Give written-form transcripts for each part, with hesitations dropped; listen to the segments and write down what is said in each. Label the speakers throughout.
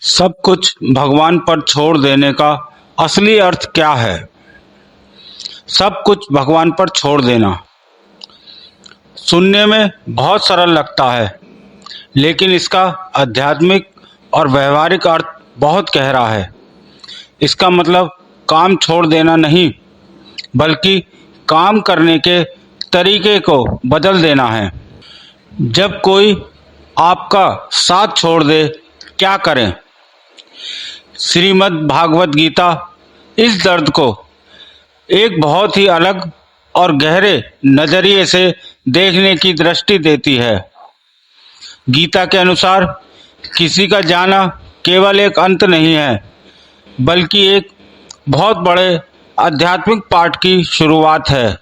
Speaker 1: सब कुछ भगवान पर छोड़ देने का असली अर्थ क्या है? सब कुछ भगवान पर छोड़ देना सुनने में बहुत सरल लगता है, लेकिन इसका आध्यात्मिक और व्यवहारिक अर्थ बहुत गहरा है। इसका मतलब काम छोड़ देना नहीं, बल्कि काम करने के तरीके को बदल देना है। जब कोई आपका साथ छोड़ दे, क्या करें? श्रीमद् भागवत गीता इस दर्द को एक बहुत ही अलग और गहरे नजरिए से देखने की दृष्टि देती है। गीता के अनुसार किसी का जाना केवल एक अंत नहीं है, बल्कि एक बहुत बड़े आध्यात्मिक पाठ की शुरुआत है।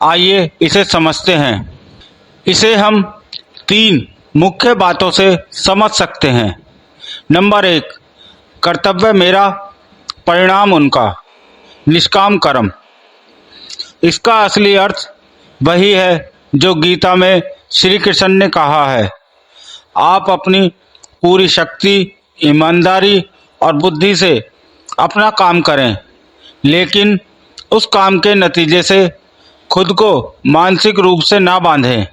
Speaker 1: आइए इसे समझते हैं। इसे हम 3 मुख्य बातों से समझ सकते हैं। नंबर 1, कर्तव्य मेरा, परिणाम उनका, निष्काम कर्म। इसका असली अर्थ वही है जो गीता में श्री कृष्ण ने कहा है, आप अपनी पूरी शक्ति, ईमानदारी और बुद्धि से अपना काम करें, लेकिन उस काम के नतीजे से खुद को मानसिक रूप से ना बांधें।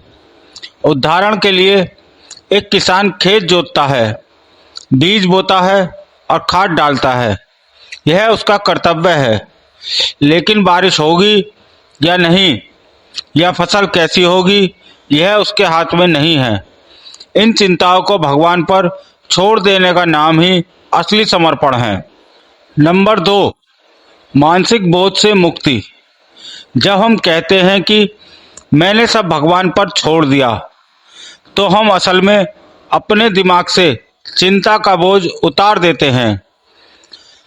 Speaker 1: उदाहरण के लिए, एक किसान खेत जोतता है, बीज बोता है और खाद डालता है। यह उसका कर्तव्य है, लेकिन बारिश होगी या नहीं, या फसल कैसी होगी, यह उसके हाथ में नहीं है। इन चिंताओं को भगवान पर छोड़ देने का नाम ही असली समर्पण है। नंबर 2, मानसिक बोझ से मुक्ति। जब हम कहते हैं कि मैंने सब भगवान पर छोड़ दिया, तो हम असल में अपने दिमाग से चिंता का बोझ उतार देते हैं।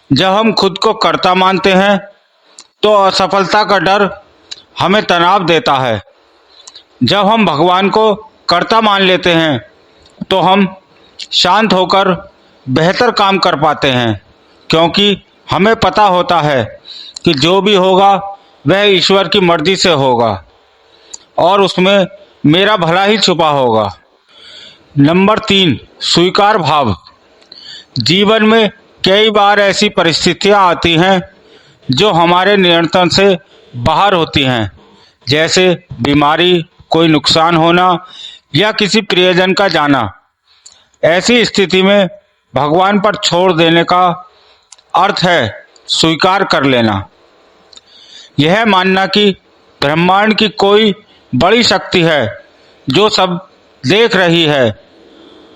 Speaker 1: जब हम खुद को कर्ता मानते हैं, तो असफलता का डर हमें तनाव देता है। जब हम भगवान को कर्ता मान लेते हैं, तो हम शांत होकर बेहतर काम कर पाते हैं, क्योंकि हमें पता होता है कि जो भी होगा वह ईश्वर की मर्जी से होगा और उसमें मेरा भला ही छुपा होगा। नंबर 3, स्वीकार भाव। जीवन में कई बार ऐसी परिस्थितियां आती हैं जो हमारे नियंत्रण से बाहर होती हैं, जैसे बीमारी, कोई नुकसान होना या किसी प्रियजन का जाना। ऐसी स्थिति में भगवान पर छोड़ देने का अर्थ है स्वीकार कर लेना। यह मानना कि ब्रह्मांड की कोई बड़ी शक्ति है जो सब देख रही है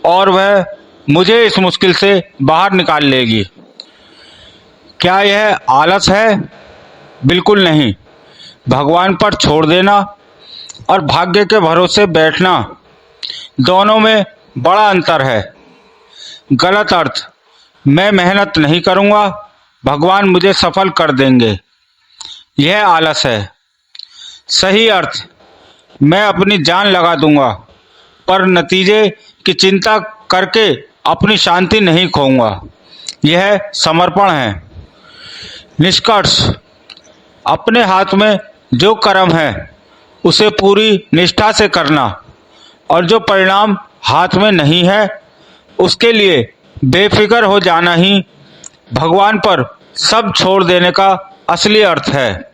Speaker 1: और वह मुझे इस मुश्किल से बाहर निकाल लेगी। क्या यह आलस है? बिल्कुल नहीं। भगवान पर छोड़ देना और भाग्य के भरोसे बैठना, दोनों में बड़ा अंतर है। गलत अर्थ, मैं मेहनत नहीं करूँगा, भगवान मुझे सफल कर देंगे, यह आलस है। सही अर्थ, मैं अपनी जान लगा दूंगा, पर नतीजे की चिंता करके अपनी शांति नहीं खोऊंगा, यह समर्पण है। निष्कर्ष, अपने हाथ में जो कर्म है उसे पूरी निष्ठा से करना, और जो परिणाम हाथ में नहीं है उसके लिए बेफिक्र हो जाना ही भगवान पर सब छोड़ देने का असली अर्थ है।